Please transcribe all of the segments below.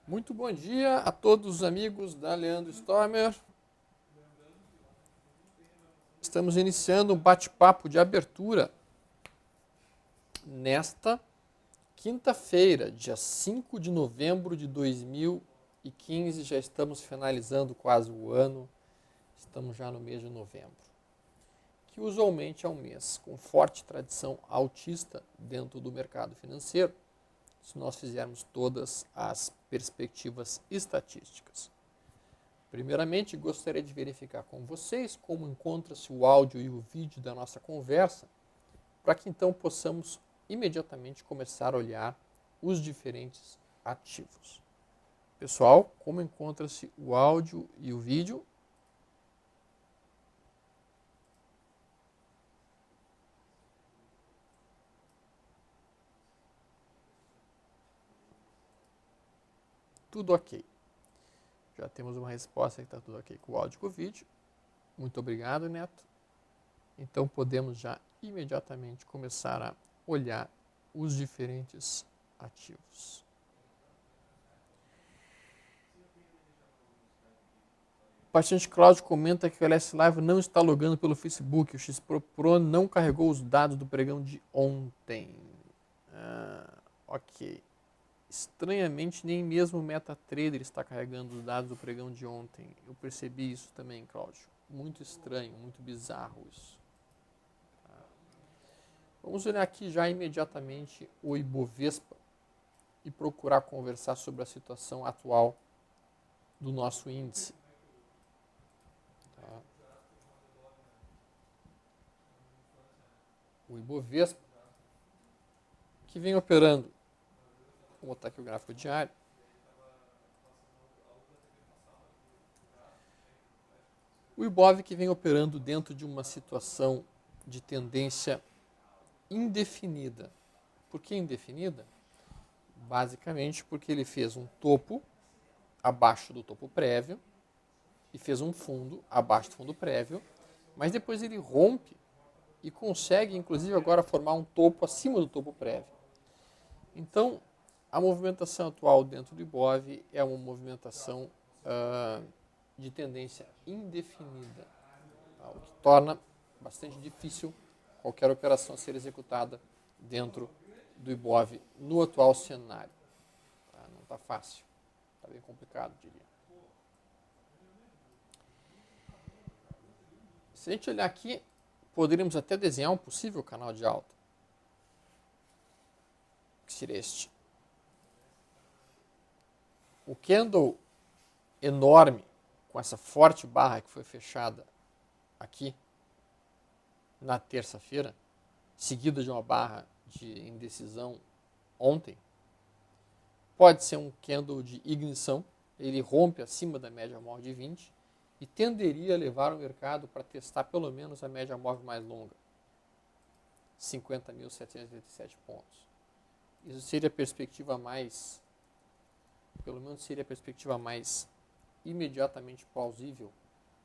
Muito bom dia a todos os amigos da Leandro Stormer. Estamos iniciando um bate-papo de abertura nesta quinta-feira, dia 5 de novembro de 2015. Já estamos finalizando quase o ano, estamos já no mês de novembro, que usualmente é um mês com forte tradição altista dentro do mercado financeiro, se nós fizermos todas as perspectivas estatísticas. Primeiramente, gostaria de verificar com vocês como encontra-se o áudio e o vídeo da nossa conversa, para que então possamos imediatamente começar a olhar os diferentes ativos. Pessoal, como encontra-se o áudio e o vídeo? Tudo ok. Já temos uma resposta que está tudo ok com o áudio e com o vídeo. Muito obrigado, Neto. Então podemos já imediatamente começar a olhar os diferentes ativos. O paciente Cláudio comenta que o LS Live não está logando pelo Facebook. O XPro Pro não carregou os dados do pregão de ontem. Ok. Estranhamente, nem mesmo o MetaTrader está carregando os dados do pregão de ontem. Eu percebi isso também, Cláudio. Muito estranho, muito bizarro isso. Vamos olhar aqui já imediatamente o Ibovespa e procurar conversar sobre a situação atual do nosso índice. Tá? O Ibovespa, que vem operando. Vou botar aqui o gráfico diário. O Ibov que vem operando dentro de uma situação de tendência indefinida. Por que indefinida? Basicamente porque ele fez um topo abaixo do topo prévio e fez um fundo abaixo do fundo prévio, mas depois ele rompe e consegue, inclusive, agora formar um topo acima do topo prévio. Então, a movimentação atual dentro do Ibov é uma movimentação de tendência indefinida, tá? O que torna bastante difícil qualquer operação ser executada dentro do Ibov no atual cenário. Tá? Não está fácil, está bem complicado, diria. Se a gente olhar aqui, poderíamos até desenhar um possível canal de alta, que seria este. O candle enorme, com essa forte barra que foi fechada aqui na terça-feira, seguida de uma barra de indecisão ontem, pode ser um candle de ignição. Ele rompe acima da média móvel de 20 e tenderia a levar o mercado para testar pelo menos a média móvel mais longa, 50.787 pontos. Isso seria a perspectiva mais, pelo menos seria a perspectiva mais imediatamente plausível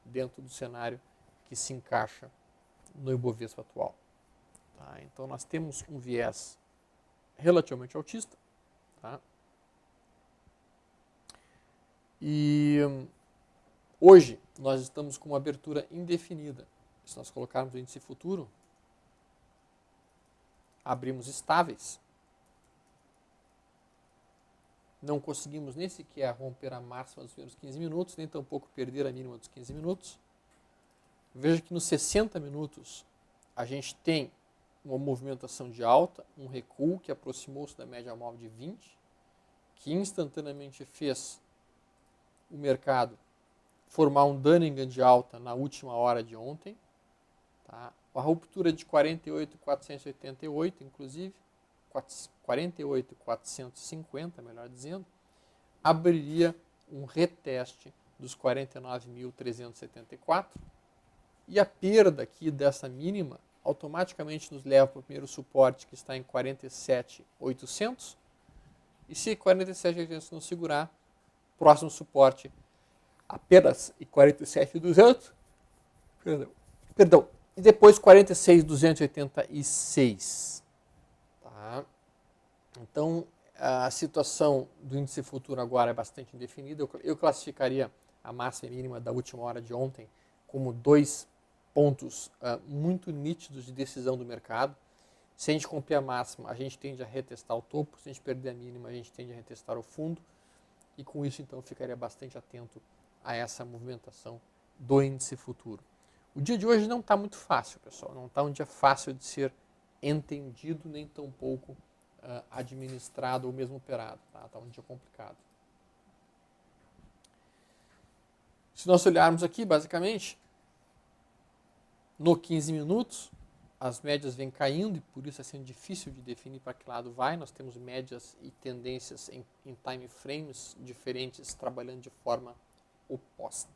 dentro do cenário que se encaixa no Ibovespa atual. Tá? Então nós temos um viés relativamente altista. Tá? E hoje nós estamos com uma abertura indefinida. Se nós colocarmos o índice futuro, abrimos estáveis. Não conseguimos nem sequer romper a máxima dos primeiros 15 minutos, nem tampouco perder a mínima dos 15 minutos. Veja que nos 60 minutos a gente tem uma movimentação de alta, um recuo que aproximou-se da média móvel de 20, que instantaneamente fez o mercado formar um Dunningham de alta na última hora de ontem. Tá? A ruptura de 48.488, inclusive, 48.450, melhor dizendo, abriria um reteste dos 49.374 e a perda aqui dessa mínima automaticamente nos leva para o primeiro suporte que está em 47.800 e se 47.800 não segurar, próximo suporte apenas em 47.200, perdão, e depois 46.286. Tá? Então, a situação do índice futuro agora é bastante indefinida. Eu classificaria a máxima e mínima da última hora de ontem como dois pontos muito nítidos de decisão do mercado. Se a gente romper a máxima, a gente tende a retestar o topo. Se a gente perder a mínima, a gente tende a retestar o fundo. E com isso, então, eu ficaria bastante atento a essa movimentação do índice futuro. O dia de hoje não está muito fácil, pessoal. Não está um dia fácil de ser entendido, nem tampouco administrado ou mesmo operado. Está um dia complicado. Se nós olharmos aqui, basicamente, no 15 minutos, as médias vêm caindo e por isso é sendo difícil de definir para que lado vai. Nós temos médias e tendências em time frames diferentes trabalhando de forma oposta.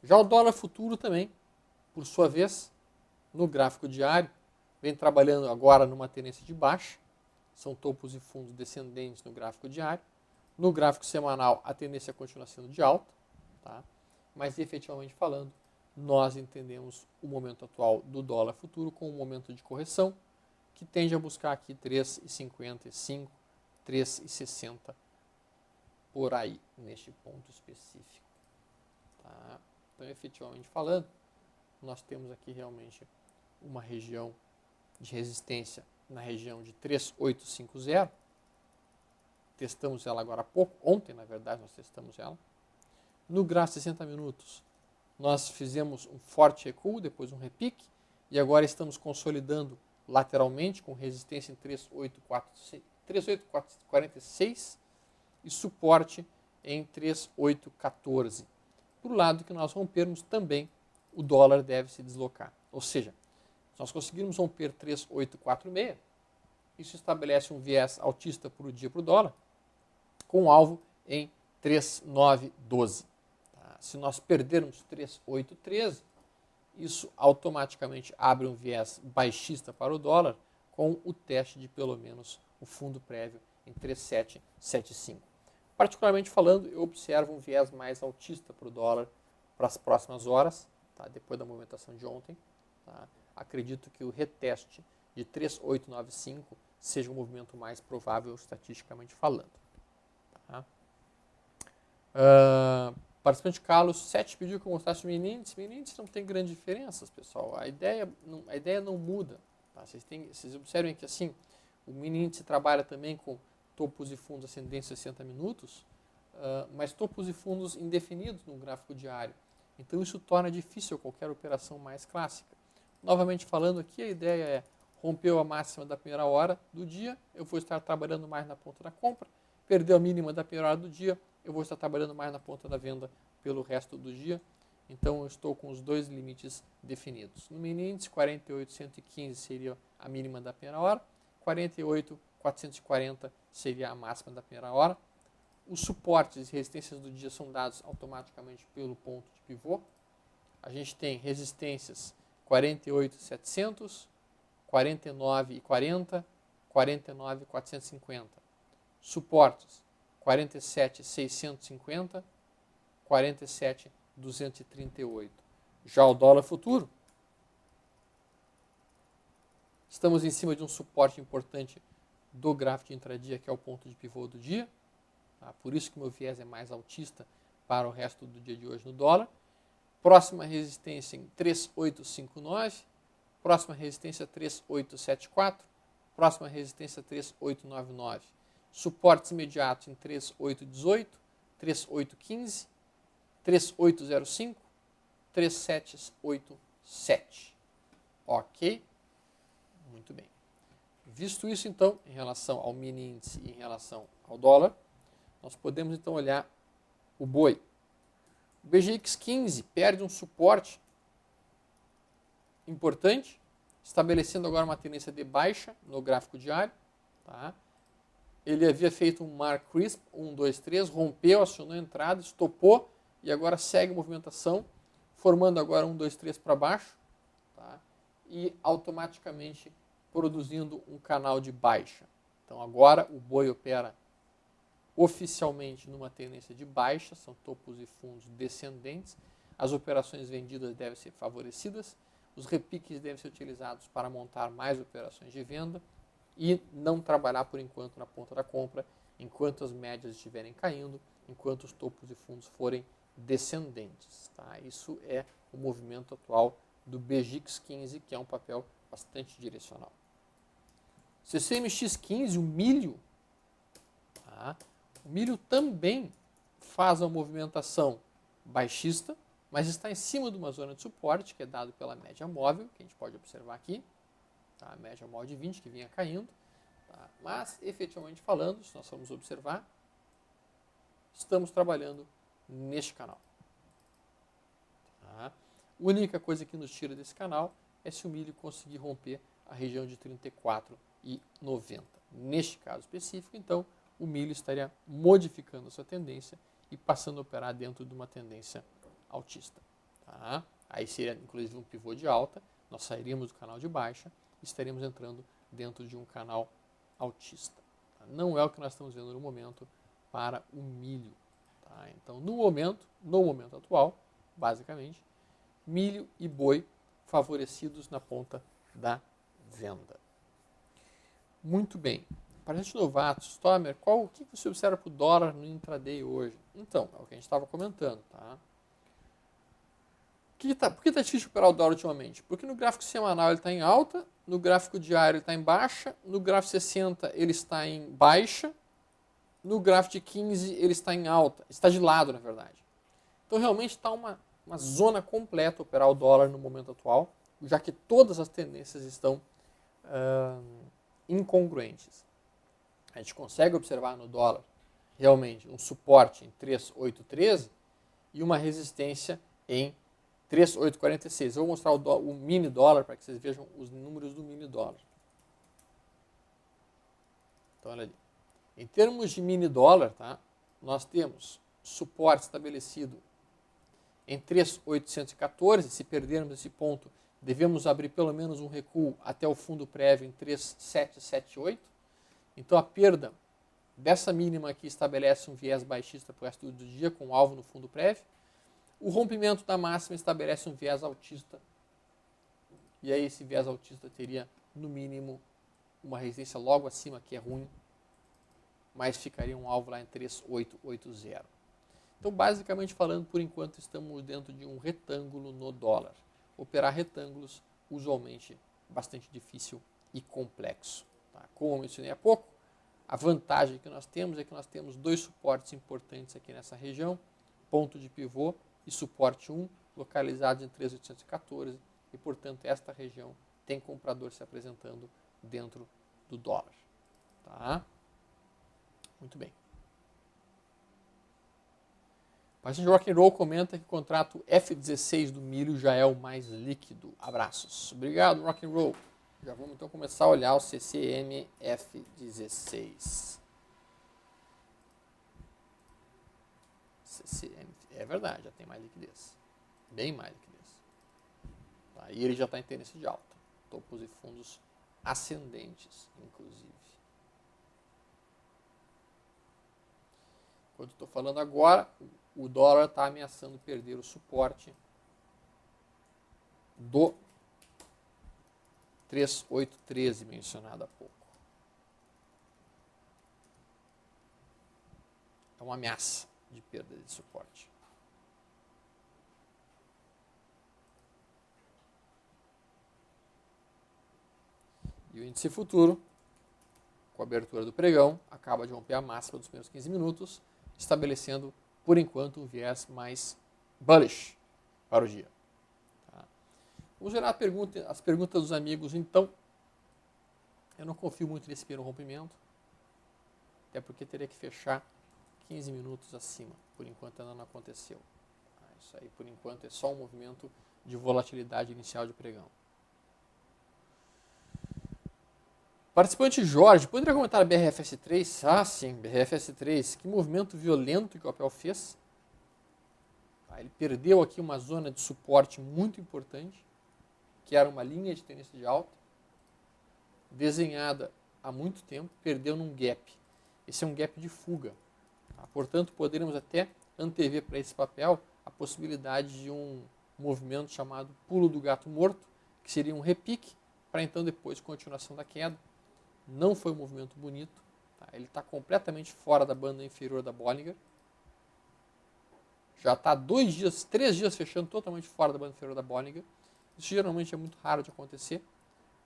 Já o dólar futuro também, por sua vez, no gráfico diário, vem trabalhando agora numa tendência de baixa. São topos e fundos descendentes no gráfico diário. No gráfico semanal, a tendência continua sendo de alta, tá? Mas efetivamente falando, nós entendemos o momento atual do dólar futuro como um momento de correção que tende a buscar aqui 3,55, 3,60 por aí, neste ponto específico. Tá? Então, efetivamente falando, nós temos aqui realmente uma região de resistência na região de 3,850. Testamos ela agora há pouco, ontem na verdade nós testamos ela. No gráfico 60 minutos, nós fizemos um forte recuo, depois um repique, e agora estamos consolidando lateralmente com resistência em 3,846 e suporte em 3,814. Para o lado que nós rompermos também, o dólar deve se deslocar. Ou seja, se nós conseguirmos romper 3,846, isso estabelece um viés altista por dia para o dólar, com alvo em 3,912. Se nós perdermos 3,813, isso automaticamente abre um viés baixista para o dólar com o teste de pelo menos o fundo prévio em 3,775. Particularmente falando, eu observo um viés mais altista para o dólar para as próximas horas, tá? Depois da movimentação de ontem. Tá? Acredito que o reteste de 3,895 seja um movimento mais provável estatisticamente falando. Tá? Participante Carlos 7 pediu que eu mostrasse o mini índice. O mini índice não tem grandes diferenças, pessoal. A ideia não muda. Tá? Vocês observem que assim, o mini índice trabalha também com topos e fundos ascendentes 60 minutos, mas topos e fundos indefinidos no gráfico diário. Então isso torna difícil qualquer operação mais clássica. Novamente falando aqui, a ideia é rompeu a máxima da primeira hora do dia, eu vou estar trabalhando mais na ponta da compra. Perdeu a mínima da primeira hora do dia, eu vou estar trabalhando mais na ponta da venda pelo resto do dia. Então, eu estou com os dois limites definidos. No mini índice, 48.115 seria a mínima da primeira hora, 48.440 seria a máxima da primeira hora. Os suportes e resistências do dia são dados automaticamente pelo ponto de pivô. A gente tem resistências 48.700, 49.040, 49.450. Suportes 47.650, 47.238. Já o dólar futuro, estamos em cima de um suporte importante do gráfico de intradia, que é o ponto de pivô do dia. Tá? Por isso que o meu viés é mais altista para o resto do dia de hoje no dólar. Próxima resistência em 3.859, próxima resistência 3.874, próxima resistência 3.899. Suportes imediatos em 3.818, 3.815, 3.805, 3.787. Ok? Muito bem. Visto isso, então, em relação ao mini índice e em relação ao dólar, nós podemos, então, olhar o boi. O BGX15 perde um suporte importante, estabelecendo agora uma tendência de baixa no gráfico diário. Tá? Ele havia feito um Mark Crisp, 1, 2, 3, rompeu, acionou a entrada, estopou e agora segue a movimentação, formando agora 1, 2, 3 para baixo, tá? E automaticamente produzindo um canal de baixa. Então agora o boi opera oficialmente numa tendência de baixa, são topos e fundos descendentes, as operações vendidas devem ser favorecidas, os repiques devem ser utilizados para montar mais operações de venda e não trabalhar por enquanto na ponta da compra, enquanto as médias estiverem caindo, enquanto os topos e fundos forem descendentes. Tá? Isso é o movimento atual do BGX15, que é um papel bastante direcional. CCMX15, o milho, tá? O milho também faz uma movimentação baixista, mas está em cima de uma zona de suporte, que é dado pela média móvel, que a gente pode observar aqui, tá? A média móvel de 20, que vinha caindo. Tá? Mas, efetivamente falando, se nós formos observar, estamos trabalhando neste canal. Tá? A única coisa que nos tira desse canal é se o milho conseguir romper a região de 34,90. Neste caso específico, então, o milho estaria modificando a sua tendência e passando a operar dentro de uma tendência altista. Tá? Aí seria, inclusive, um pivô de alta, nós sairíamos do canal de baixa e estaríamos entrando dentro de um canal altista. Tá? Não é o que nós estamos vendo no momento para o milho. Tá? Então, no momento atual, basicamente, milho e boi favorecidos na ponta da venda. Muito bem. Para a gente novatos, Tomer, o que você observa para o dólar no intraday hoje? Então, é o que a gente estava comentando. Tá? Por que está difícil operar o dólar ultimamente? Porque no gráfico semanal ele está em alta, no gráfico diário ele está em baixa, no gráfico 60 ele está em baixa, no gráfico de 15 ele está em alta, está de lado, na verdade. Então, realmente está uma zona completa operar o dólar no momento atual, já que todas as tendências estão incongruentes. A gente consegue observar no dólar realmente um suporte em 3,813 e uma resistência em 3,846. Eu vou mostrar o mini dólar para que vocês vejam os números do mini dólar. Então, olha ali. Em termos de mini dólar, tá, nós temos suporte estabelecido em 3,814. Se perdermos esse ponto, devemos abrir pelo menos um recuo até o fundo prévio em 3,778. Então, a perda dessa mínima aqui estabelece um viés baixista para o resto do dia, com alvo no fundo prévio. O rompimento da máxima estabelece um viés altista. E aí esse viés altista teria, no mínimo, uma resistência logo acima, que é ruim, mas ficaria um alvo lá em 3,880. Então, basicamente falando, por enquanto, estamos dentro de um retângulo no dólar. Operar retângulos, usualmente, bastante difícil e complexo. Tá? Como eu mencionei há pouco, a vantagem que nós temos é que nós temos dois suportes importantes aqui nessa região, ponto de pivô e suporte 1, localizados em 3.814, e, portanto, esta região tem comprador se apresentando dentro do dólar. Tá? Muito bem. O paciente Rock and Roll comenta que o contrato F16 do milho já é o mais líquido. Abraços. Obrigado, Rock and Roll. Já vamos então começar a olhar o CCM F16. CCM, é verdade, já tem mais liquidez. Bem mais liquidez. Tá? E ele já está em tendência de alta. Topos e fundos ascendentes, inclusive. Enquanto estou falando agora, o dólar está ameaçando perder o suporte do 3,813 mencionado há pouco. É uma ameaça de perda de suporte. E o índice futuro, com a abertura do pregão, acaba de romper a máxima dos primeiros 15 minutos, estabelecendo, por enquanto, um viés mais bullish para o dia. Tá? Vamos gerar as perguntas dos amigos, então. Eu não confio muito nesse primeiro rompimento, até porque teria que fechar 15 minutos acima. Por enquanto ainda não aconteceu. Tá? Isso aí, por enquanto, é só um movimento de volatilidade inicial de pregão. Participante Jorge, poderia comentar a BRFS3? Ah, sim, BRFS3. Que movimento violento que o papel fez. Ele perdeu aqui uma zona de suporte muito importante, que era uma linha de tendência de alta, desenhada há muito tempo, perdeu num gap. Esse é um gap de fuga. Tá? Portanto, poderíamos até antever para esse papel a possibilidade de um movimento chamado pulo do gato morto, que seria um repique, para então depois continuação da queda. não foi um movimento bonito. Tá? Ele está completamente fora da banda inferior da Bollinger. Já está 2 dias, 3 dias fechando totalmente fora da banda inferior da Bollinger. Isso geralmente é muito raro de acontecer.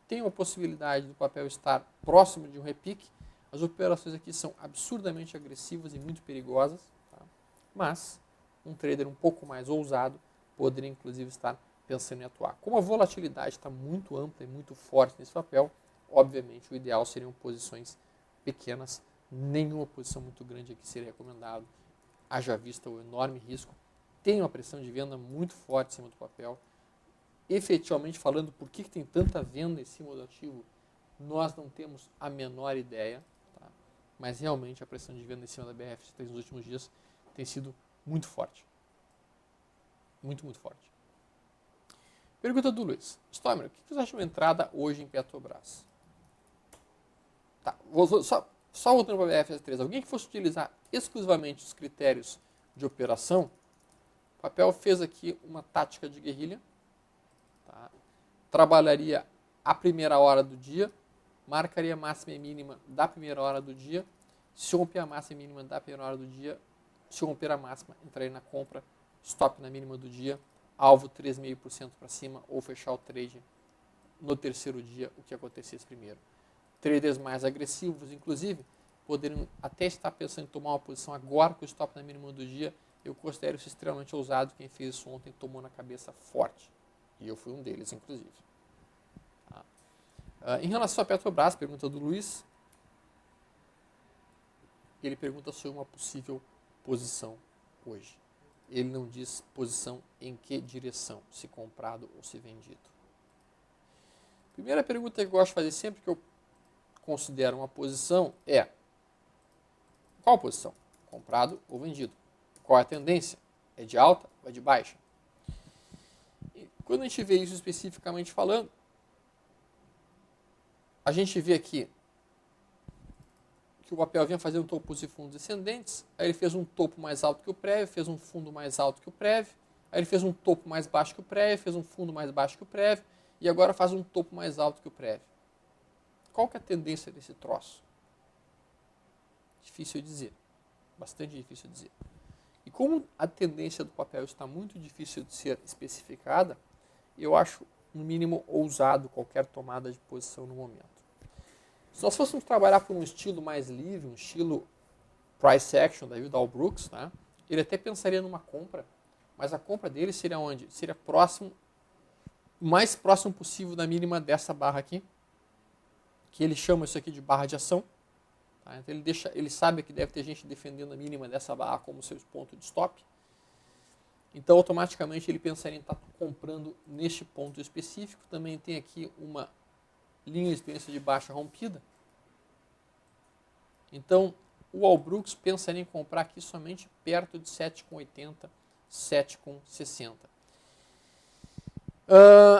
Tem uma possibilidade do papel estar próximo de um repique. As operações aqui são absurdamente agressivas e muito perigosas. Tá? Mas um trader um pouco mais ousado poderia inclusive estar pensando em atuar. Como a volatilidade está muito ampla e muito forte nesse papel, obviamente o ideal seriam posições pequenas. Nenhuma posição muito grande aqui seria recomendado. Haja vista o enorme risco. Tem uma pressão de venda muito forte em cima do papel. Efetivamente falando, por que tem tanta venda em cima do ativo, nós não temos a menor ideia. Tá? Mas realmente a pressão de venda em cima da BRF3 nos últimos dias tem sido muito forte. Muito, muito forte. Pergunta do Luiz. Stoimer, o que você acha de uma entrada hoje em Petrobras? Tá, só voltando para a BRF3. Alguém que fosse utilizar exclusivamente os critérios de operação, o papel fez aqui uma tática de guerrilha. Tá? Trabalharia a primeira hora do dia, marcaria a máxima e mínima da primeira hora do dia. Se romper a máxima e mínima da primeira hora do dia, se romper a máxima, entraria na compra, stop na mínima do dia, alvo 3,5% para cima ou fechar o trade no terceiro dia, o que acontecesse primeiro. Traders mais agressivos, inclusive, poderiam até estar pensando em tomar uma posição agora com o stop na mínima do dia. Eu considero isso extremamente ousado. Quem fez isso ontem tomou na cabeça forte. E eu fui um deles, inclusive. Tá. Em relação a Petrobras, pergunta do Luiz. Ele pergunta sobre uma possível posição hoje. Ele não diz posição em que direção, se comprado ou se vendido. Primeira pergunta que eu gosto de fazer sempre que eu considero uma posição é: qual posição? Comprado ou vendido? Qual é a tendência? É de alta ou é de baixa? E quando a gente vê isso especificamente falando, a gente vê aqui que o papel vinha fazendo topos e fundos descendentes, aí ele fez um topo mais alto que o prévio, fez um fundo mais alto que o prévio, aí ele fez um topo mais baixo que o prévio, fez um fundo mais baixo que o prévio, e agora faz um topo mais alto que o prévio. Qual que é a tendência desse troço? Difícil dizer. Bastante difícil dizer. E como a tendência do papel está muito difícil de ser especificada, eu acho, no mínimo, ousado qualquer tomada de posição no momento. Se nós fôssemos trabalhar por um estilo mais livre, um estilo price action da Vidal Brooks, né, ele até pensaria numa compra, mas a compra dele seria onde? Seria próximo, o mais próximo possível da mínima dessa barra aqui, que ele chama isso aqui de barra de ação. Tá? Então ele sabe que deve ter gente defendendo a mínima dessa barra como seu ponto de stop. Então automaticamente ele pensaria em estar comprando neste ponto específico. Também tem aqui uma linha de tendência de baixa rompida. Então o All Brooks pensaria em comprar aqui somente perto de 7,80, 7,60.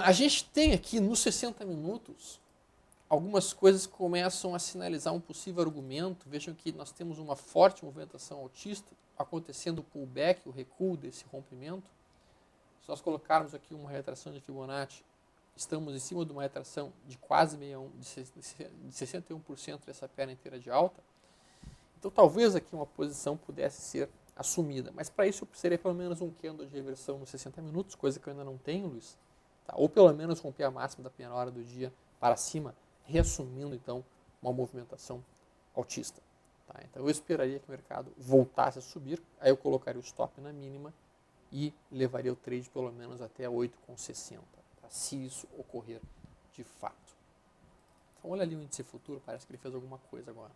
A gente tem aqui nos 60 minutos algumas coisas que começam a sinalizar um possível argumento. Vejam que nós temos uma forte movimentação altista, acontecendo o pullback, o recuo desse rompimento. Se nós colocarmos aqui uma retração de Fibonacci, estamos em cima de uma retração de quase 61% dessa perna inteira de alta. Então talvez aqui uma posição pudesse ser assumida, mas para isso eu precisaria pelo menos um candle de reversão nos 60 minutos, coisa que eu ainda não tenho, Luiz. Tá? Ou pelo menos romper a máxima da primeira hora do dia para cima, reassumindo então uma movimentação altista. Tá? Então eu esperaria que o mercado voltasse a subir, aí eu colocaria o stop na mínima e levaria o trade pelo menos até 8,60, tá? Se isso ocorrer de fato. Então olha ali o índice futuro, parece que ele fez alguma coisa agora.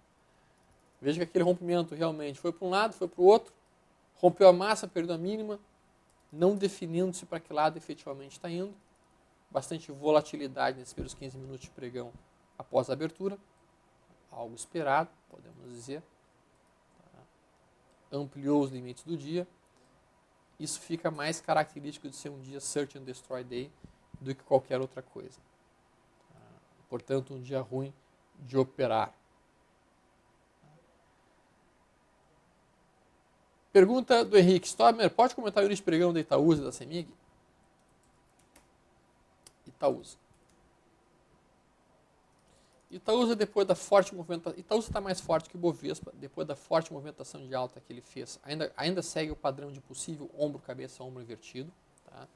Veja que aquele rompimento realmente foi para um lado, foi para o outro, rompeu a massa, perdeu a mínima, não definindo-se para que lado efetivamente está indo. Bastante volatilidade nesses primeiros 15 minutos de pregão após a abertura. Algo esperado, podemos dizer. Tá? Ampliou os limites do dia. Isso fica mais característico de ser um dia Search and Destroy Day do que qualquer outra coisa. Tá? Portanto, um dia ruim de operar. Pergunta do Henrique Stoimer, pode comentar o índice de pregão da Itaúsa e da CEMIG? Itaúsa. Itaúsa, depois da forte movimentação, Itaúsa está mais forte que o Bovespa, depois da forte movimentação de alta que ele fez, ainda segue o padrão de possível ombro, cabeça, ombro invertido. Tá?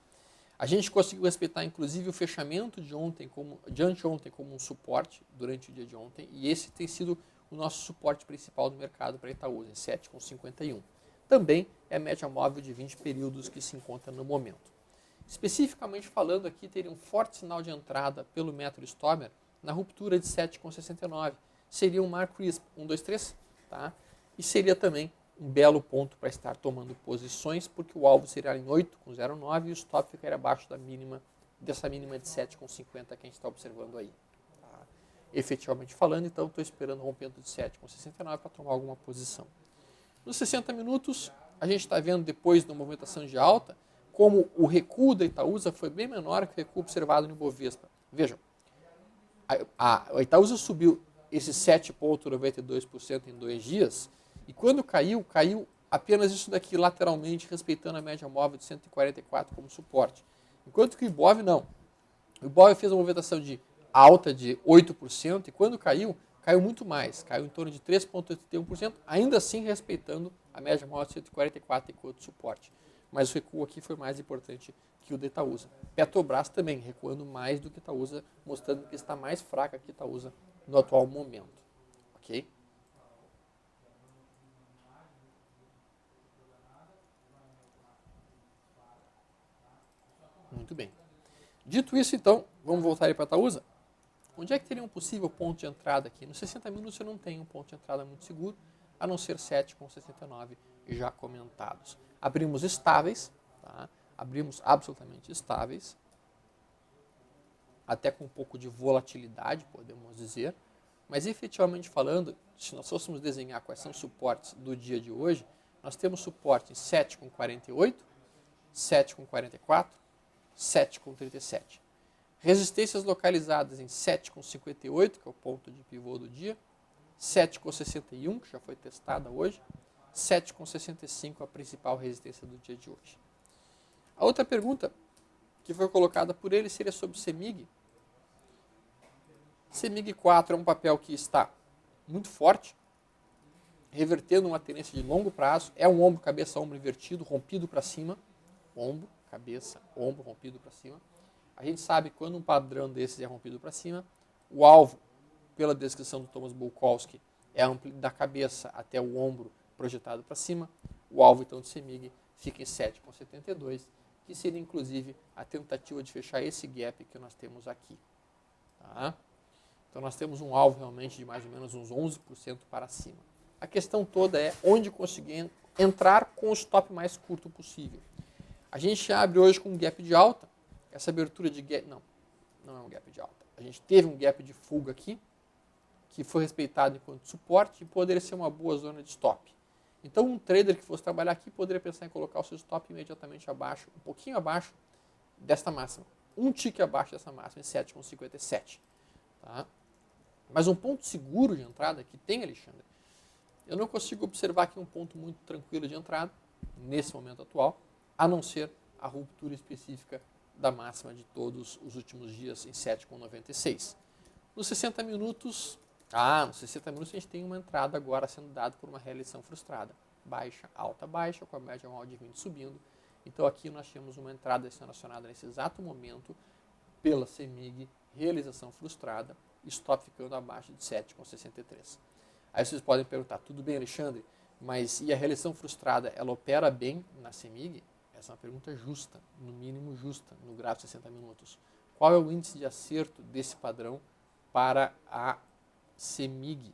A gente conseguiu respeitar, inclusive, o fechamento de anteontem como um suporte durante o dia de ontem, e esse tem sido o nosso suporte principal do mercado para Itaúsa, em 7,51. Também é a média móvel de 20 períodos que se encontra no momento. Especificamente falando aqui, teria um forte sinal de entrada pelo método Stomer na ruptura de 7,69. Seria um Mark Crisp, 1, 2, 3, tá? E seria também um belo ponto para estar tomando posições, porque o alvo seria em 8,09 e o stop ficaria abaixo dessa mínima de 7,50 que a gente está observando aí. Tá? Efetivamente falando, então, estou esperando o rompimento de 7,69 para tomar alguma posição. Nos 60 minutos, a gente está vendo, depois da movimentação de alta, como o recuo da Itaúsa foi bem menor que o recuo observado no Ibovespa. Vejam, a Itaúsa subiu esses 7,92% em 2 dias, e quando caiu apenas isso daqui lateralmente, respeitando a média móvel de 144 como suporte. Enquanto que o Ibov não. O Ibov fez uma movimentação de alta de 8%, e quando caiu muito mais, caiu em torno de 3,81%, ainda assim respeitando a média móvel de 144 enquanto suporte. Mas o recuo aqui foi mais importante que o de Itaúsa. Petrobras também recuando mais do que Itaúsa, mostrando que está mais fraca que Itaúsa no atual momento. Ok? Muito bem. Dito isso, então, vamos voltar aí para Itaúsa. Onde é que teria um possível ponto de entrada aqui? Nos 60 minutos eu não tenho um ponto de entrada muito seguro, a não ser 7,69 já comentados. Abrimos estáveis, tá? Abrimos absolutamente estáveis, até com um pouco de volatilidade, podemos dizer, mas efetivamente falando, se nós fôssemos desenhar quais são os suportes do dia de hoje, nós temos suporte em 7,48, 7,44, 7,37. Resistências localizadas em 7,58, que é o ponto de pivô do dia, 7,61, que já foi testada hoje, 7,65, a principal resistência do dia de hoje. A outra pergunta que foi colocada por ele seria sobre o CEMIG. CEMIG 4 é um papel que está muito forte, revertendo uma tendência de longo prazo, é um ombro, cabeça, ombro invertido, rompido para cima, ombro, cabeça, ombro, rompido para cima. A gente sabe que quando um padrão desses é rompido para cima, o alvo, pela descrição do Thomas Bulkowski, é da cabeça até o ombro projetado para cima. O alvo, então, do CEMIG fica em 7,72, que seria, inclusive, a tentativa de fechar esse gap que nós temos aqui. Tá? Então, nós temos um alvo realmente de mais ou menos uns 11% para cima. A questão toda é onde conseguir entrar com o stop mais curto possível. A gente abre hoje com um gap de alta. Essa abertura de gap... Não é um gap de alta. A gente teve um gap de fuga aqui, que foi respeitado enquanto suporte e poderia ser uma boa zona de stop. Então, um trader que fosse trabalhar aqui poderia pensar em colocar o seu stop imediatamente abaixo, um pouquinho abaixo desta máxima. Um tique abaixo dessa máxima, em 7,57. Tá? Mas um ponto seguro de entrada que tem, Alexandre, eu não consigo observar aqui um ponto muito tranquilo de entrada, nesse momento atual, a não ser a ruptura específica da máxima de todos os últimos dias em 7,96. Nos 60 minutos, a gente tem uma entrada agora sendo dada por uma realização frustrada. Baixa, alta, baixa, com a média móvel de 20 subindo. Então aqui nós temos uma entrada selecionada nesse exato momento pela CEMIG, realização frustrada, stop ficando abaixo de 7,63. Aí vocês podem perguntar, tudo bem, Alexandre, mas e a realização frustrada, ela opera bem na CEMIG? Essa é uma pergunta justa, no mínimo justa, no gráfico de 60 minutos. Qual é o índice de acerto desse padrão para a CEMIG?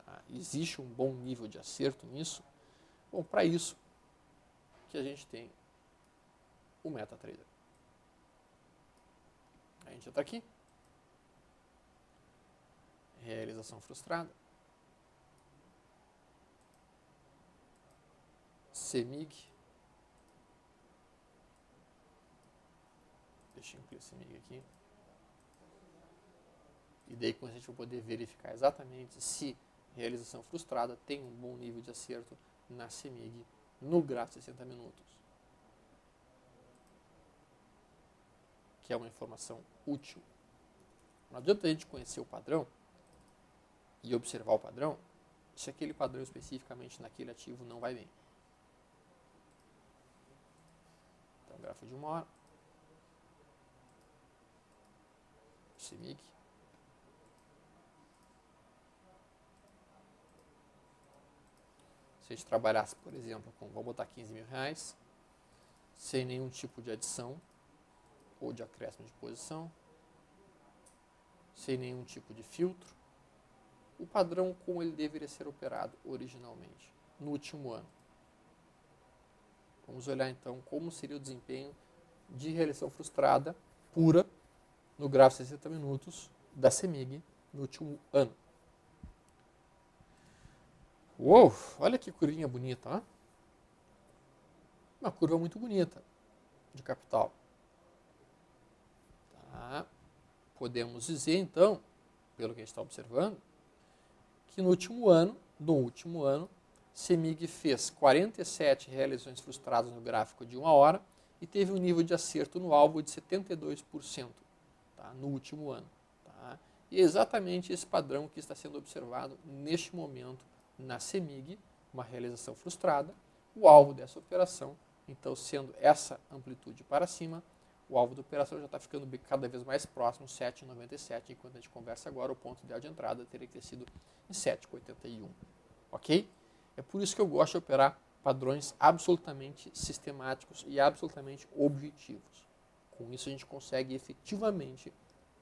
Tá? Existe um bom nível de acerto nisso? Bom, para isso que a gente tem o MetaTrader. A gente já está aqui. Realização frustrada. CEMIG. Deixa eu incluir esse CEMIG aqui. E daí com isso a gente vai poder verificar exatamente se realização frustrada tem um bom nível de acerto na CEMIG no gráfico de 60 minutos. Que é uma informação útil. Não adianta a gente conhecer o padrão e observar o padrão, se aquele padrão especificamente naquele ativo não vai bem. Então, gráfico de 1 hora. CEMIG. Se a gente trabalhasse, por exemplo, com, vamos botar 15 mil reais, sem nenhum tipo de adição ou de acréscimo de posição, sem nenhum tipo de filtro, o padrão como ele deveria ser operado originalmente, no último ano. Vamos olhar então como seria o desempenho de realização frustrada pura no gráfico de 60 minutos da CEMIG no último ano. Uou, olha que curvinha bonita, ó. Uma curva muito bonita de capital. Tá. Podemos dizer então, pelo que a gente está observando, que no último ano, CEMIG fez 47 realizações frustradas no gráfico de 1 hora e teve um nível de acerto no alvo de 72%, tá, no último ano. Tá? E é exatamente esse padrão que está sendo observado neste momento na CEMIG, uma realização frustrada, o alvo dessa operação, então sendo essa amplitude para cima, o alvo da operação já está ficando cada vez mais próximo, 7,97, enquanto a gente conversa agora, o ponto ideal de entrada teria que ter sido em 7,81. Ok? É por isso que eu gosto de operar padrões absolutamente sistemáticos e absolutamente objetivos. Com isso a gente consegue efetivamente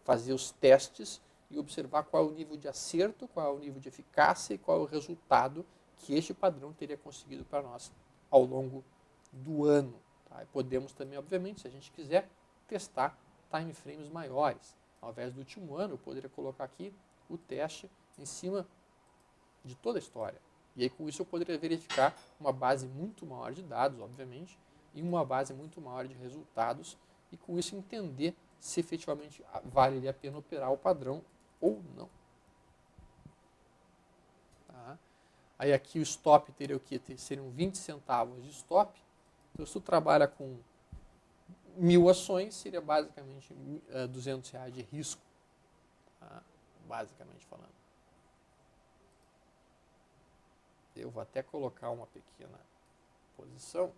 fazer os testes e observar qual é o nível de acerto, qual é o nível de eficácia e qual é o resultado que este padrão teria conseguido para nós ao longo do ano. Tá? E podemos também, obviamente, se a gente quiser, testar time frames maiores. Ao invés do último ano, eu poderia colocar aqui o teste em cima de toda a história. E aí, com isso, eu poderia verificar uma base muito maior de dados, obviamente, e uma base muito maior de resultados, e com isso entender se efetivamente valeria a pena operar o padrão ou não. Tá? Aí aqui o stop teria o quê? Seriam 20 centavos de stop. Então, se tu trabalha com 1.000 ações, seria basicamente R$200 de risco, tá? Basicamente falando. Eu vou até colocar uma pequena posição.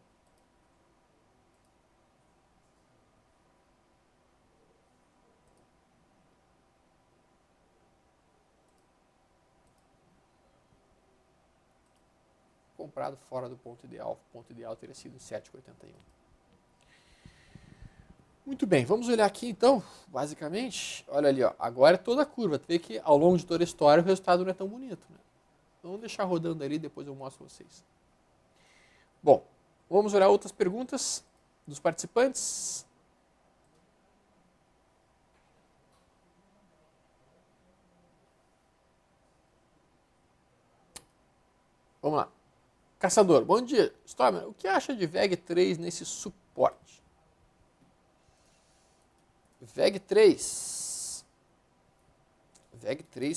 Comprado fora do ponto ideal. O ponto ideal teria sido 7,81. Muito bem, vamos olhar aqui então, basicamente, olha ali, ó, agora é toda a curva, tu vê que ao longo de toda a história o resultado não é tão bonito, né? Vamos deixar rodando ali, depois eu mostro para vocês. Bom, vamos olhar outras perguntas dos participantes. Vamos lá. Caçador, bom dia. Stormer, o que acha de VEG3 nesse suporte? VEG3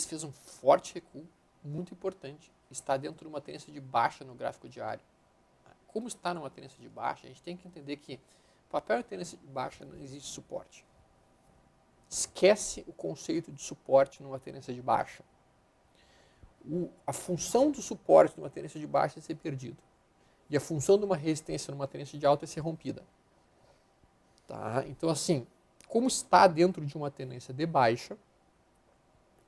fez um forte recuo, muito importante. Está dentro de uma tendência de baixa no gráfico diário. Como está numa tendência de baixa, a gente tem que entender que papel em tendência de baixa não existe suporte. Esquece o conceito de suporte numa tendência de baixa. A função do suporte numa tendência de baixa é ser perdido. E a função de uma resistência numa tendência de alta é ser rompida. Tá? Então, assim, como está dentro de uma tendência de baixa,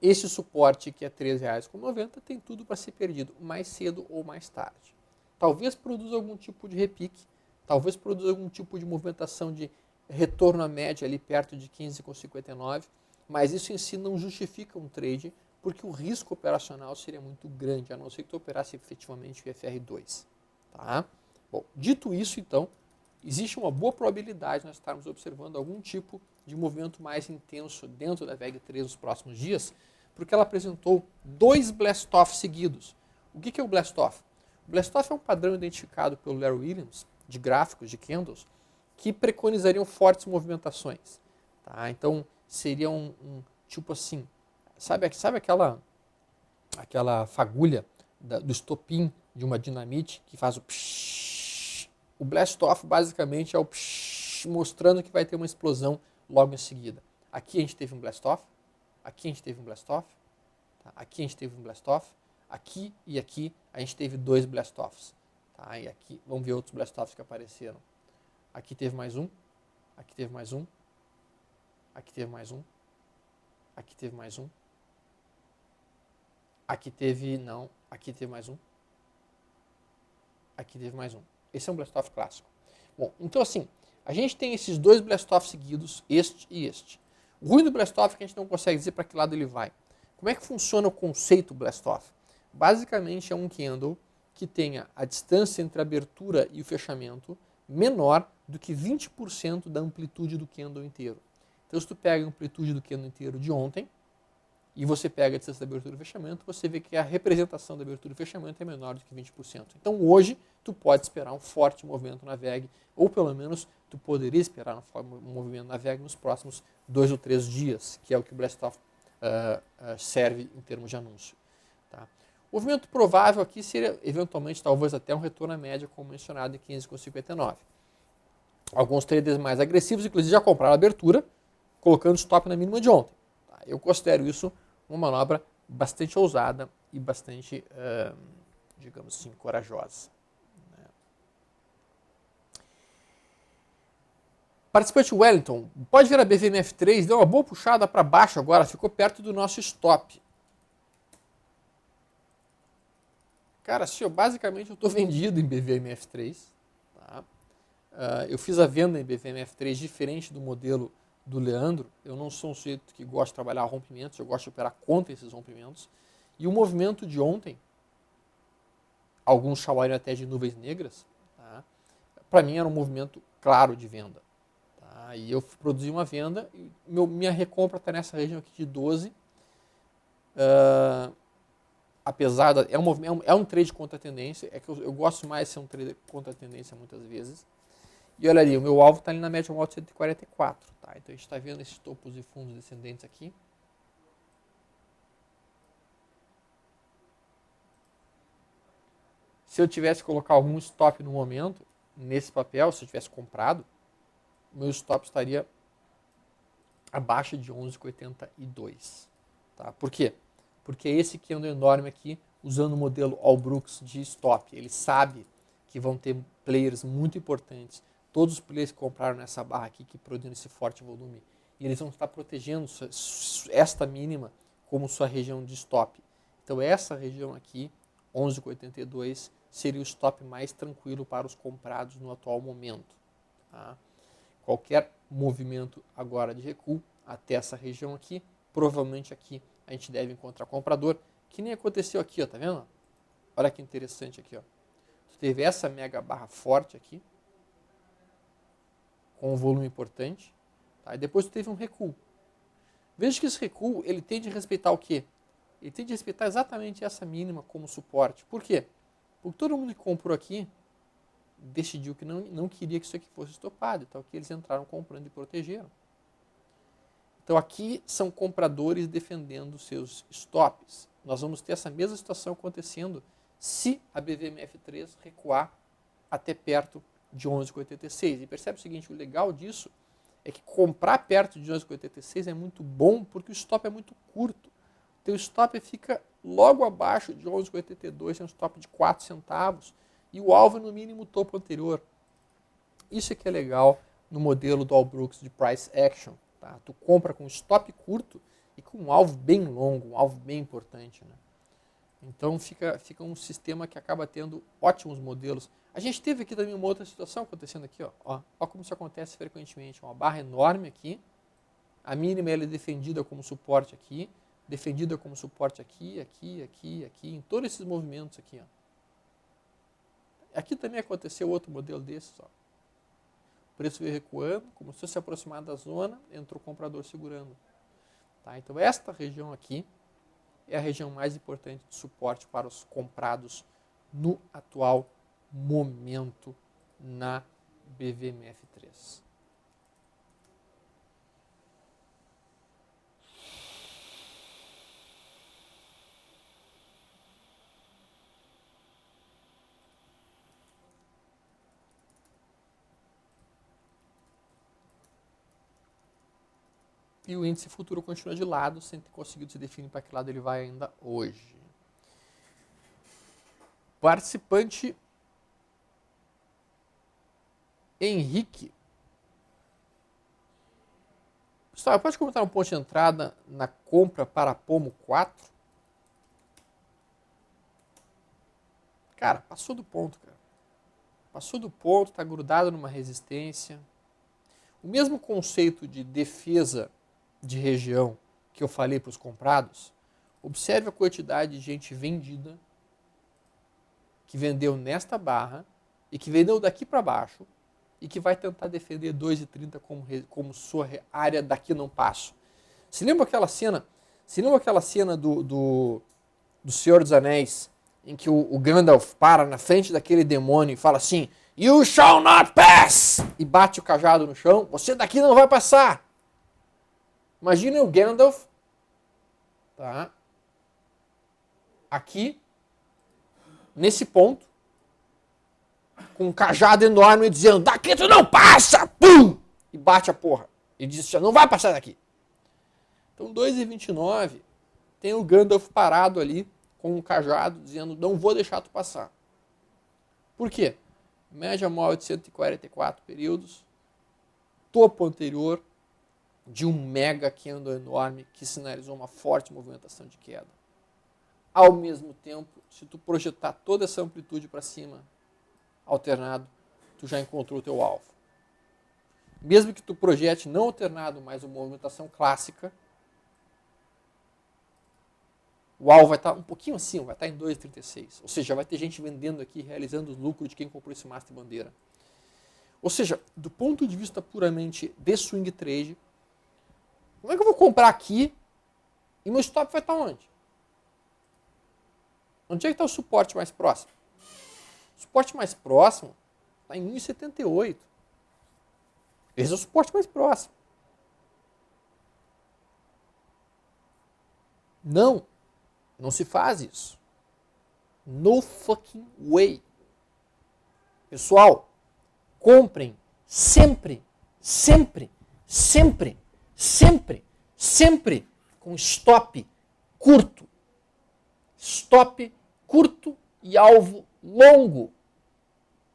esse suporte que é R$13,90 tem tudo para ser perdido mais cedo ou mais tarde. Talvez produza algum tipo de repique, talvez produza algum tipo de movimentação de retorno à média ali perto de 15,59, mas isso em si não justifica um trade, porque o risco operacional seria muito grande, a não ser que tu operasse efetivamente o IFR2. Tá? Bom, dito isso, então, existe uma boa probabilidade de nós estarmos observando algum tipo de movimento mais intenso dentro da VEG3 nos próximos dias, porque ela apresentou 2 blast-off seguidos. O que é o blast-off? O blast-off é um padrão identificado pelo Larry Williams, de gráficos, de candles, que preconizariam fortes movimentações. Tá? Então, seria um tipo assim, sabe aquela fagulha do estopim de uma dinamite que faz o psh? O blast-off basicamente é o psh, mostrando que vai ter uma explosão logo em seguida. Aqui a gente teve um blast-off, aqui a gente teve um blast-off, Tá? Aqui a gente teve um blast-off, aqui e aqui a gente teve 2 blast-offs. Tá? E aqui, vamos ver outros blast-offs que apareceram. Aqui teve mais um, aqui teve mais um, aqui teve mais um, aqui teve mais um, aqui teve, não, aqui teve mais um, aqui teve mais um. Esse é um blast-off clássico. Bom, então assim, a gente tem esses 2 blast-offs seguidos, este e este. O ruim do blast-off é que a gente não consegue dizer para que lado ele vai. Como é que funciona o conceito blast-off? Basicamente é um candle que tenha a distância entre a abertura e o fechamento menor do que 20% da amplitude do candle inteiro. Então, se tu pega a amplitude do candle inteiro de ontem e você pega a distância da abertura e fechamento, você vê que a representação da abertura e fechamento é menor do que 20%. Então, hoje, tu pode esperar um forte movimento na VEG, ou pelo menos tu poderia esperar um movimento na VEG nos próximos 2 ou 3 dias, que é o que o blast-off serve em termos de anúncio. Tá? O movimento provável aqui seria, eventualmente, talvez até um retorno à média, como mencionado em 15,59. Alguns traders mais agressivos, inclusive, já compraram a abertura, colocando stop na mínima de ontem. Tá? Eu considero isso uma manobra bastante ousada e bastante, digamos assim, corajosa. Né? Participante Wellington, pode ver a BVMF3, deu uma boa puxada para baixo agora, ficou perto do nosso stop. Cara, basicamente eu estou vendido em BVMF3. Tá? Eu fiz a venda em BVMF3 diferente do modelo do Leandro. Eu não sou um sujeito que gosta de trabalhar rompimentos, eu gosto de operar contra esses rompimentos. E o movimento de ontem, alguns chamariam até de nuvens negras, tá? Para mim era um movimento claro de venda. Tá? E eu produzi uma venda, e minha recompra está nessa região aqui de 12. Apesar é um trade contra a tendência, é que eu gosto mais de ser um trade contra a tendência muitas vezes. E olha ali, o meu alvo está ali na média móvel de 144. Tá? Então a gente está vendo esses topos e fundos descendentes aqui. Se eu tivesse que colocar algum stop no momento, nesse papel, se eu tivesse comprado, meu stop estaria abaixo de 11,82. Tá? Por quê? Porque é esse candle enorme aqui, usando o modelo Allbrooks de stop. Ele sabe que vão ter players muito importantes. Todos os players que compraram nessa barra aqui, que produzem esse forte volume, e eles vão estar protegendo esta mínima como sua região de stop. Então essa região aqui, 11,82, seria o stop mais tranquilo para os comprados no atual momento. Tá? Qualquer movimento agora de recuo até essa região aqui, provavelmente aqui a gente deve encontrar comprador, que nem aconteceu aqui, ó, tá vendo? Olha que interessante aqui, ó. Tu teve essa mega barra forte aqui, com um volume importante, tá? E depois tu teve um recuo. Veja que esse recuo, ele tende a respeitar o quê? Ele tende a respeitar exatamente essa mínima como suporte. Por quê? Porque todo mundo que comprou aqui decidiu que não queria que isso aqui fosse estopado, então aqui eles entraram comprando e protegeram. Então aqui são compradores defendendo seus stops. Nós vamos ter essa mesma situação acontecendo se a BVMF3 recuar até perto de 11,86. E percebe o seguinte, o legal disso é que comprar perto de 11,86 é muito bom porque o stop é muito curto. O teu stop fica logo abaixo de 11,82, é um stop de 4 centavos, e o alvo é no mínimo o topo anterior. Isso é que é legal no modelo do Allbrooks de Price Action. Tá? Tu compra com stop curto e com um alvo bem longo, um alvo bem importante. Né? Então fica um sistema que acaba tendo ótimos modelos. A gente teve aqui também uma outra situação acontecendo aqui. Ó como isso acontece frequentemente. Uma barra enorme aqui, a mínima ela é defendida como suporte aqui, defendida como suporte aqui, em todos esses movimentos aqui. Ó. Aqui também aconteceu outro modelo desses. Ó. O preço veio recuando, começou a se aproximar da zona, entrou o comprador segurando. Tá? Então esta região aqui é a região mais importante de suporte para os comprados no atual momento na BVMF3. e o índice futuro continua de lado, sem ter conseguido se definir para que lado ele vai ainda hoje. Participante Henrique. Pessoal, pode comentar um ponto de entrada na compra para Pomo 4? Cara, passou do ponto, cara. Passou do ponto, está grudado numa resistência. O mesmo conceito de defesa de região que eu falei para os comprados, observe a quantidade de gente vendida que vendeu nesta barra e que vendeu daqui para baixo e que vai tentar defender 2,30 como sua área daqui não passo. Se lembra aquela cena? Se lembra aquela cena do Senhor dos Anéis, em que o Gandalf para na frente daquele demônio e fala assim: "You shall not pass!" e bate o cajado no chão. Você daqui não vai passar. Imagina o Gandalf, tá? Aqui, nesse ponto, com um cajado enorme dizendo: "Daqui tu não passa!" Pum! E bate a porra. E diz: "Não vai passar daqui." Então, 2,29 tem o Gandalf parado ali com um cajado dizendo: "Não vou deixar tu passar." Por quê? Média móvel de 144 períodos, topo anterior de um mega candle enorme que sinalizou uma forte movimentação de queda. Ao mesmo tempo, se tu projetar toda essa amplitude para cima, alternado, tu já encontrou o teu alvo. Mesmo que tu projete não alternado, mas uma movimentação clássica, o alvo vai estar um pouquinho acima, vai estar em 2,36. Ou seja, vai ter gente vendendo aqui, realizando o lucro de quem comprou esse master bandeira. Ou seja, do ponto de vista puramente de swing trade, como é que eu vou comprar aqui e meu stop vai estar onde? Onde é que está o suporte mais próximo? O suporte mais próximo está em 1,78. Esse é o suporte mais próximo. Não se faz isso. No fucking way. Pessoal, comprem sempre, sempre, sempre, sempre, sempre com stop curto. Stop curto e alvo longo.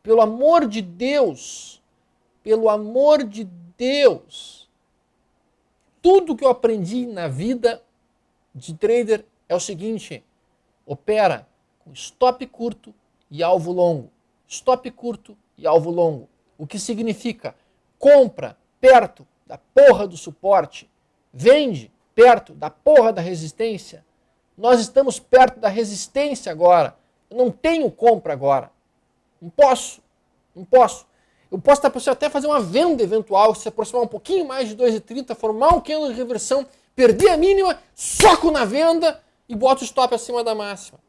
Pelo amor de Deus, pelo amor de Deus. Tudo que eu aprendi na vida de trader é o seguinte: opera com stop curto e alvo longo. Stop curto e alvo longo. O que significa compra perto da porra do suporte, vende perto da porra da resistência. Nós estamos perto da resistência agora. Eu não tenho compra agora. Não posso. Eu posso até fazer uma venda eventual, se aproximar um pouquinho mais de 2,30, formar um candle de reversão, perder a mínima, soco na venda e boto o stop acima da máxima.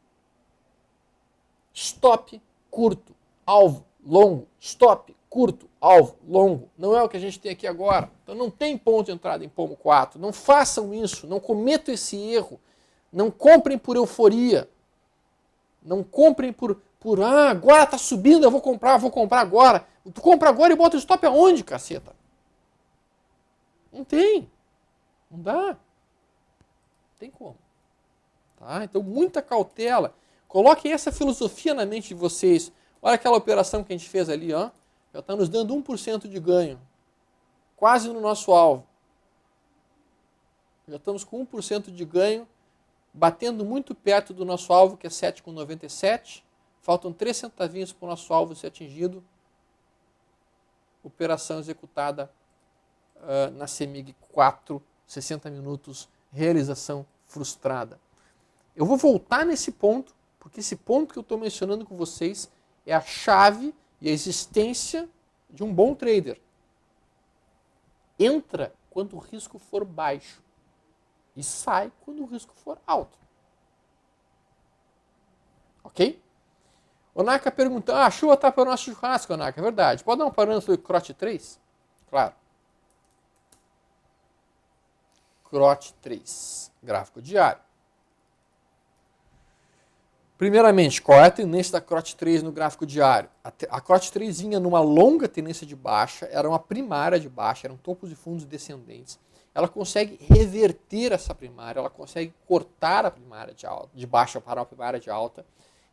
Stop curto, alvo longo. Stop curto, alvo longo. Não é o que a gente tem aqui agora. Então não tem ponto de entrada em Pomo 4. Não façam isso, não cometam esse erro. Não comprem por euforia. Não comprem por agora está subindo, eu vou comprar agora. Tu compra agora e bota o stop aonde, caceta? Não tem. Não dá. Não tem como. Tá? Então, muita cautela. Coloquem essa filosofia na mente de vocês. Olha aquela operação que a gente fez ali, ó. Já está nos dando 1% de ganho. Quase no nosso alvo. Já estamos com 1% de ganho, batendo muito perto do nosso alvo, que é 7,97. Faltam 3 centavinhos para o nosso alvo ser atingido. Operação executada na CEMIG 4, 60 minutos, realização frustrada. Eu vou voltar nesse ponto, porque esse ponto que eu estou mencionando com vocês é a chave e a existência de um bom trader. Entra quando o risco for baixo e sai quando o risco for alto. Ok? O Naka pergunta, a chuva está para o nosso churrasco, Naka. É verdade. Pode dar um parâmetro do CROT 3? Claro. CROT 3, gráfico diário. Primeiramente, qual é a tendência da CROT 3 no gráfico diário? A CROT 3 vinha numa longa tendência de baixa, era uma primária de baixa, eram topos e fundos descendentes. ela consegue reverter essa primária, ela consegue cortar a primária de baixa para a primária de alta.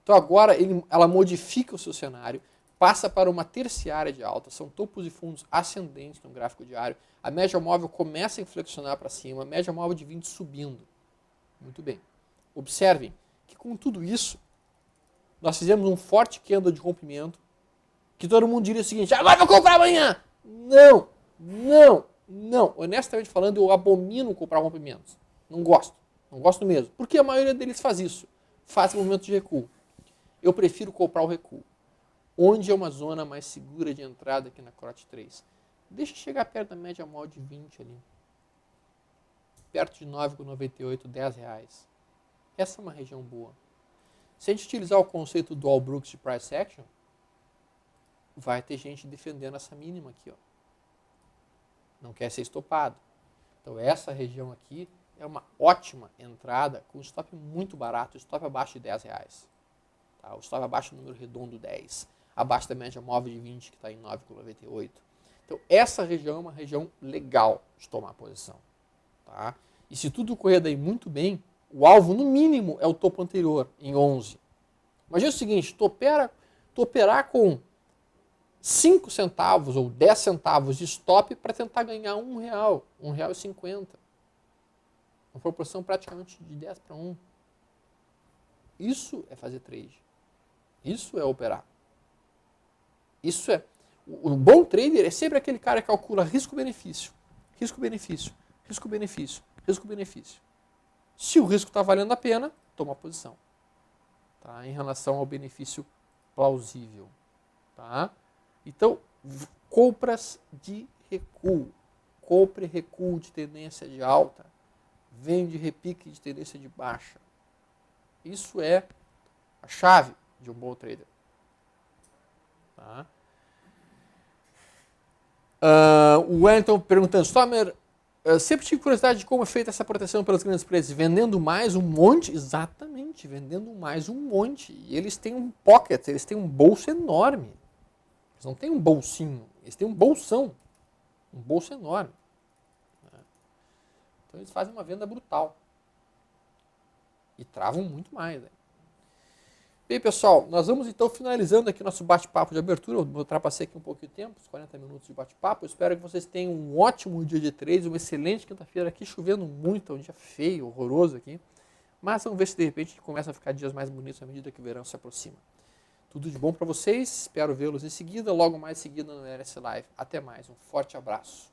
Então agora ela modifica o seu cenário, passa para uma terciária de alta, são topos e fundos ascendentes no gráfico diário, a média móvel começa a inflexionar para cima, a média móvel de 20 subindo. Muito bem. Observem que com tudo isso, nós fizemos um forte candle de rompimento, que todo mundo diria o seguinte, agora eu vou comprar amanhã! Não, não, não. Honestamente falando, eu abomino comprar rompimentos. Não gosto. Não gosto mesmo. Porque a maioria deles faz isso. Faz movimento de recuo. Eu prefiro comprar o recuo. Onde é uma zona mais segura de entrada aqui na CROT 3? Deixa chegar perto da média móvel de 20 ali. Perto de 9,98, R$10. Essa é uma região boa. Se a gente utilizar o conceito do Allbrooks de Price Action, vai ter gente defendendo essa mínima aqui, ó. Não quer ser estopado. Então essa região aqui é uma ótima entrada com stop muito barato, stop abaixo de R$10. Tá? O stop abaixo do número redondo 10, abaixo da média móvel de 20 que está em 9,98. Então essa região é uma região legal de tomar posição. Tá? E se tudo correr daí muito bem, o alvo no mínimo é o topo anterior, em 11. Imagina o seguinte, tu operar com 5 centavos ou 10 centavos de stop para tentar ganhar R$1, R$1,50. Uma proporção praticamente de 10 para 1. Isso é fazer trade. Isso é operar. Isso é... O bom trader é sempre aquele cara que calcula risco-benefício. Risco-benefício, risco-benefício, risco-benefício. Se o risco está valendo a pena, toma posição. Tá? Em relação ao benefício plausível. Tá? Então, compras de recuo. Compre recuo de tendência de alta. Vende repique de tendência de baixa. Isso é a chave de um bom trader. Tá? O Wellington perguntando, Stomer, sempre tive curiosidade de como é feita essa proteção pelos grandes preços. Vendendo mais um monte? Exatamente, vendendo mais um monte. E eles têm um pocket, eles têm um bolso enorme. Eles não têm um bolsinho, eles têm um bolsão. Um bolso enorme. Então eles fazem uma venda brutal. E travam muito mais. Né? Bem, pessoal, nós vamos então finalizando aqui nosso bate-papo de abertura. Eu ultrapassei aqui um pouquinho de tempo, uns 40 minutos de bate-papo. Eu espero que vocês tenham um ótimo dia de trade, uma excelente quinta-feira aqui, chovendo muito, um dia feio, horroroso aqui. Mas vamos ver se de repente começa a ficar dias mais bonitos à medida que o verão se aproxima. Tudo de bom para vocês, espero vê-los em seguida, logo mais em seguida no LS Live. Até mais, um forte abraço.